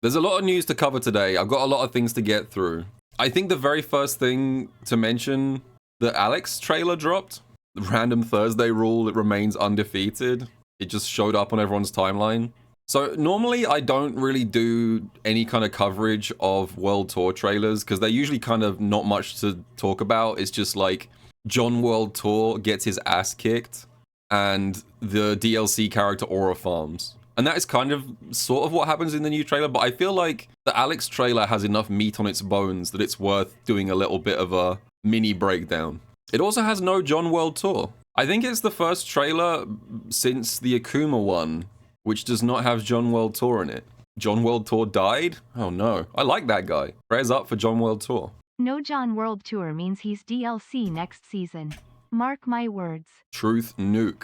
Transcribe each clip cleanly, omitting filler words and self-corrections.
There's a lot of news to cover today. I've got a lot of things to get through. I think the very first thing to mention, the Alex trailer dropped. The random Thursday rule, it remains undefeated. It just showed up on everyone's timeline. So normally I don't really do any kind of coverage of World Tour trailers because they're usually kind of not much to talk about. It's just like John World Tour gets his ass kicked and the DLC character Aura farms. And that is kind of sort of what happens in the new trailer, but I feel like the Alex trailer has enough meat on its bones that it's worth doing a little bit of a mini breakdown. It also has no John World Tour. I think it's the first trailer since the Akuma one, which does not have John World Tour in it. John World Tour died? Oh no, I like that guy. Prayers up for John World Tour. No John World Tour means he's DLC next season. Mark my words. Truth nuke.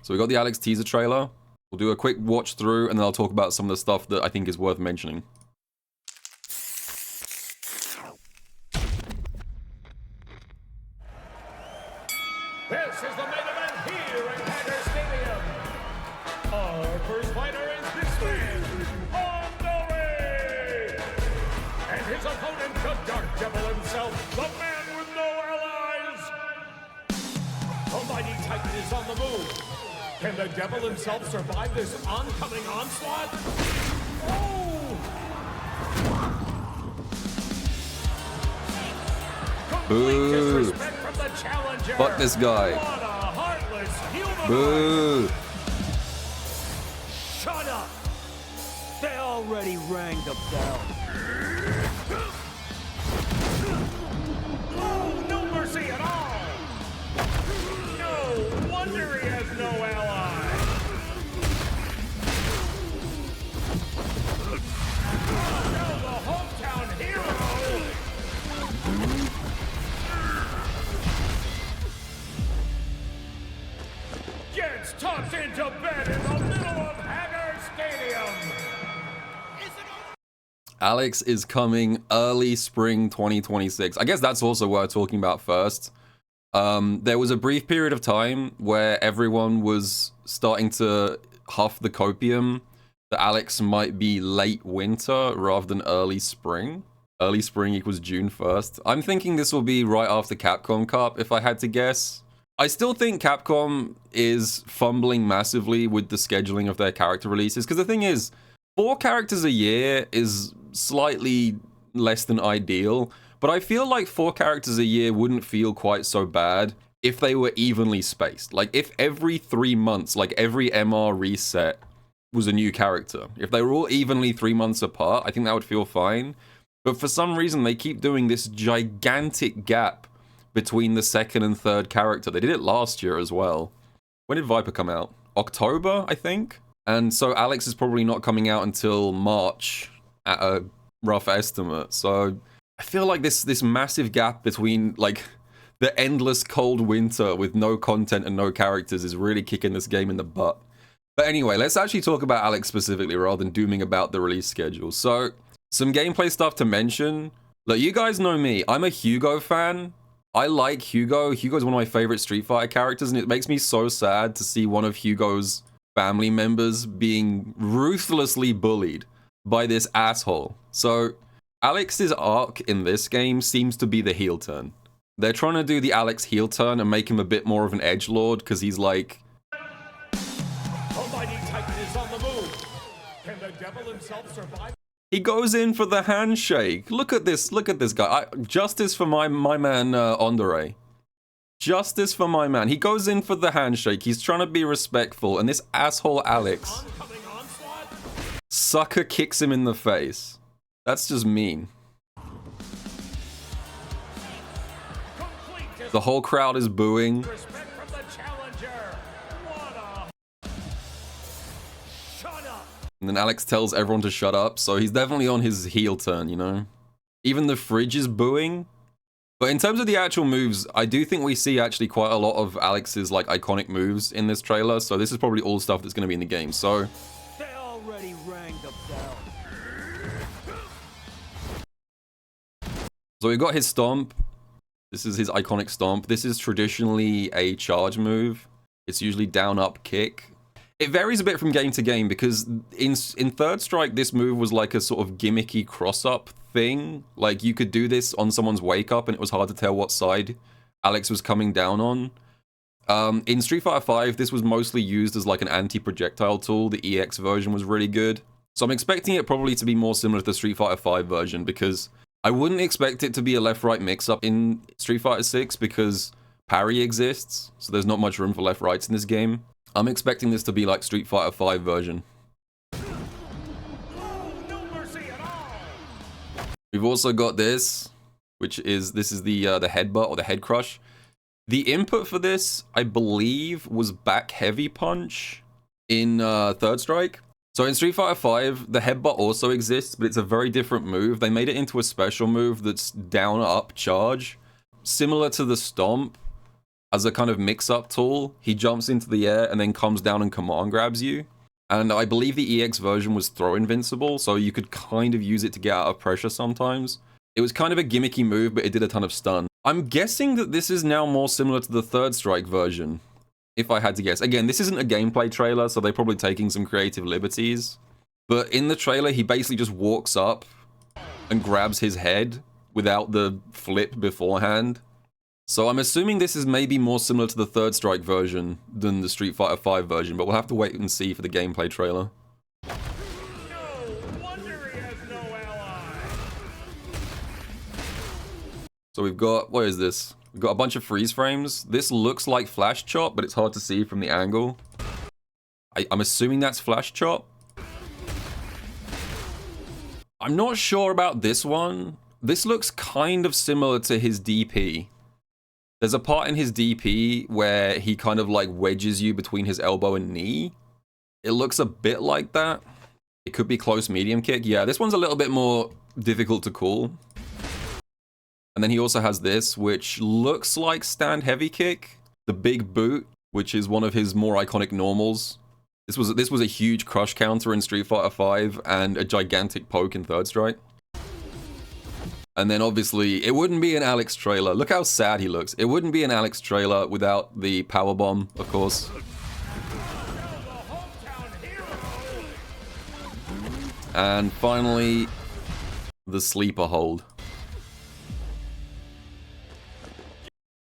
So we got the Alex teaser trailer. We'll do a quick watch through and then I'll talk about some of the stuff that I think is worth mentioning. This is the main event here at Tiger Stadium. Our first fighter is this man, Andre! And his opponent, the Dark Devil himself, the man with no allies. The mighty Titan is on the move. Can the Devil himself survive this oncoming onslaught? Oh! Complete disrespect from the challenger. Fuck this guy. What a heartless human. Boo! Shut up. They already rang the bell. Oh, no mercy at all. No wonder he has no ally. Oh, no, the hometown hero. Gets tucked into bed in the middle of Hagar Stadium. Alex is coming early spring 2026. I guess that's also what we're talking about first. There was a brief period of time where everyone was starting to huff the copium that Alex might be late winter rather than early spring. Early spring equals June 1st. I'm thinking this will be right after Capcom Cup, if I had to guess. I still think Capcom is fumbling massively with the scheduling of their character releases, because the thing is, 4 characters a year is slightly less than ideal, but I feel like 4 characters a year wouldn't feel quite so bad if they were evenly spaced. Like, if every 3 months, like every MR reset was a new character. If they were all evenly 3 months apart, I think that would feel fine. But for some reason, they keep doing this gigantic gap between the second and third character. They did it last year as well. When did Viper come out? October, I think? And so Alex is probably not coming out until March at a rough estimate. So I feel like this massive gap between like the endless cold winter with no content and no characters is really kicking this game in the butt. But anyway, let's actually talk about Alex specifically rather than dooming about the release schedule. So some gameplay stuff to mention. Look, you guys know me. I'm a Hugo fan. I like Hugo. Hugo's one of my favorite Street Fighter characters, and it makes me so sad to see one of Hugo's family members being ruthlessly bullied by this asshole. So Alex's arc in this game seems to be the heel turn. They're trying to do the Alex heel turn and make him a bit more of an edgelord because he's like... Almighty Titan is on the move. Can the Devil himself survive? He goes in for the handshake. Look at this guy. Justice for my man Andre. Justice for my man. He goes in for the handshake. He's trying to be respectful, and this asshole Alex sucker kicks him in the face. That's just mean. The whole crowd is booing. And then Alex tells everyone to shut up, so he's definitely on his heel turn, you know? Even the fridge is booing. But in terms of the actual moves, I do think we see actually quite a lot of Alex's like iconic moves in this trailer, so this is probably all stuff that's going to be in the game, so... They already rang the bell. So we've got his stomp. This is his iconic stomp. This is traditionally a charge move. It's usually down, up, kick. It varies a bit from game to game because in Third Strike, this move was like a sort of gimmicky cross-up thing. Like, you could do this on someone's wake-up and it was hard to tell what side Alex was coming down on. In Street Fighter V, this was mostly used as like an anti-projectile tool. The EX version was really good. So I'm expecting it probably to be more similar to the Street Fighter V version because I wouldn't expect it to be a left-right mix-up in Street Fighter 6 because parry exists, so there's not much room for left-rights in this game. I'm expecting this to be like Street Fighter V version. We've also got this, which is the headbutt or the head crush. The input for this, I believe, was back heavy punch in Third Strike. So in Street Fighter V, the headbutt also exists, but it's a very different move. They made it into a special move that's down-up charge, similar to the stomp. As a kind of mix-up tool, he jumps into the air and then comes down and command grabs you. And I believe the EX version was throw invincible, so you could kind of use it to get out of pressure sometimes. It was kind of a gimmicky move, but it did a ton of stun. I'm guessing that this is now more similar to the Third Strike version, if I had to guess. Again, this isn't a gameplay trailer, so they're probably taking some creative liberties. But in the trailer, he basically just walks up and grabs his head without the flip beforehand. So I'm assuming this is maybe more similar to the Third Strike version than the Street Fighter V version, but we'll have to wait and see for the gameplay trailer. No wonder he has no ally. So we've got, what is this? We've got a bunch of freeze frames. This looks like Flash Chop, but it's hard to see from the angle. I'm assuming that's Flash Chop. I'm not sure about this one. This looks kind of similar to his DP. There's a part in his DP where he kind of like wedges you between his elbow and knee. It looks a bit like that. It could be close medium kick. Yeah, this one's a little bit more difficult to call. And then he also has this, which looks like stand heavy kick. The big boot, which is one of his more iconic normals. This was a huge crush counter in Street Fighter V and a gigantic poke in Third Strike. And then obviously, it wouldn't be an Alex trailer. Look how sad he looks. It wouldn't be an Alex trailer without the powerbomb, of course. And finally, the sleeper hold.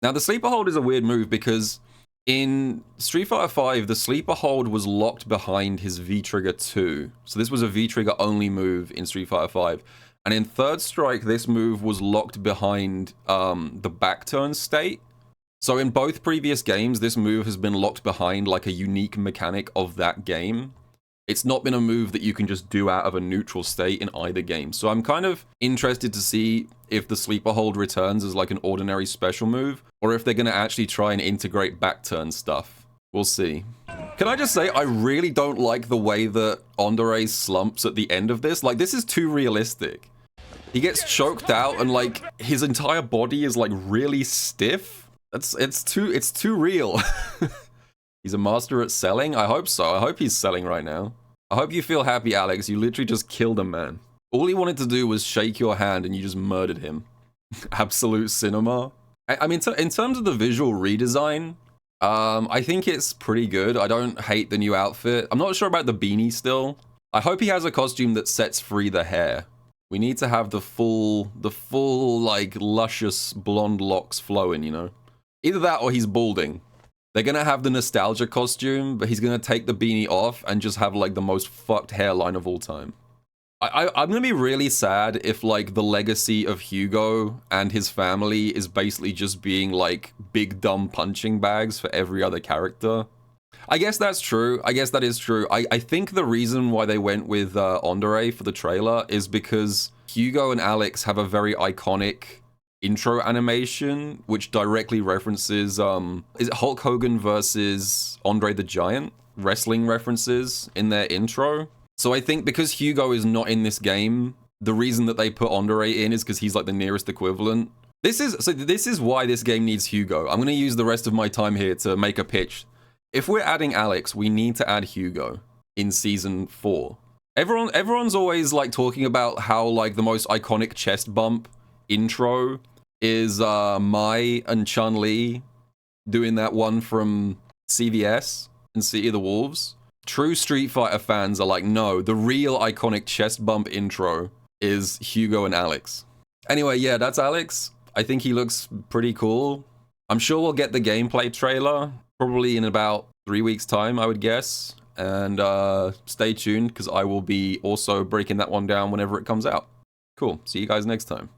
Now, the sleeper hold is a weird move because in Street Fighter V, the sleeper hold was locked behind his V-Trigger 2. So this was a V-Trigger only move in Street Fighter V. And in Third Strike, this move was locked behind the back turn state. So in both previous games, this move has been locked behind like a unique mechanic of that game. It's not been a move that you can just do out of a neutral state in either game. So I'm kind of interested to see if the sleeper hold returns as like an ordinary special move, or if they're going to actually try and integrate back turn stuff. We'll see. Can I just say, I really don't like the way that André slumps at the end of this. Like, this is too realistic. He gets choked out and like his entire body is like really stiff. It's too real. He's a master at selling? I hope so. I hope he's selling right now. I hope you feel happy, Alex. You literally just killed a man. All he wanted to do was shake your hand and you just murdered him. Absolute cinema. I mean, in terms of the visual redesign, I think it's pretty good. I don't hate the new outfit. I'm not sure about the beanie still. I hope he has a costume that sets free the hair. We need to have the full, like, luscious blonde locks flowing, you know? Either that or he's balding. They're gonna have the nostalgia costume, but he's gonna take the beanie off and just have, like, the most fucked hairline of all time. I'm gonna be really sad if, like, the legacy of Hugo and his family is basically just being, like, big dumb punching bags for every other character. I guess that's true. I guess that is true. I think the reason why they went with André for the trailer is because Hugo and Alex have a very iconic intro animation, which directly references, is it Hulk Hogan versus Andre the Giant? Wrestling references in their intro. So I think because Hugo is not in this game, the reason that they put André in is because he's like the nearest equivalent. This is why this game needs Hugo. I'm going to use the rest of my time here to make a pitch. If we're adding Alex, we need to add Hugo in Season 4. Everyone's always like talking about how like the most iconic chest bump intro is Mai and Chun-Li doing that one from CVS and City of the Wolves. True Street Fighter fans are like, no, the real iconic chest bump intro is Hugo and Alex. Anyway, yeah, that's Alex. I think he looks pretty cool. I'm sure we'll get the gameplay trailer probably in about 3 weeks' time, I would guess. And stay tuned, because I will be also breaking that one down whenever it comes out. Cool. See you guys next time.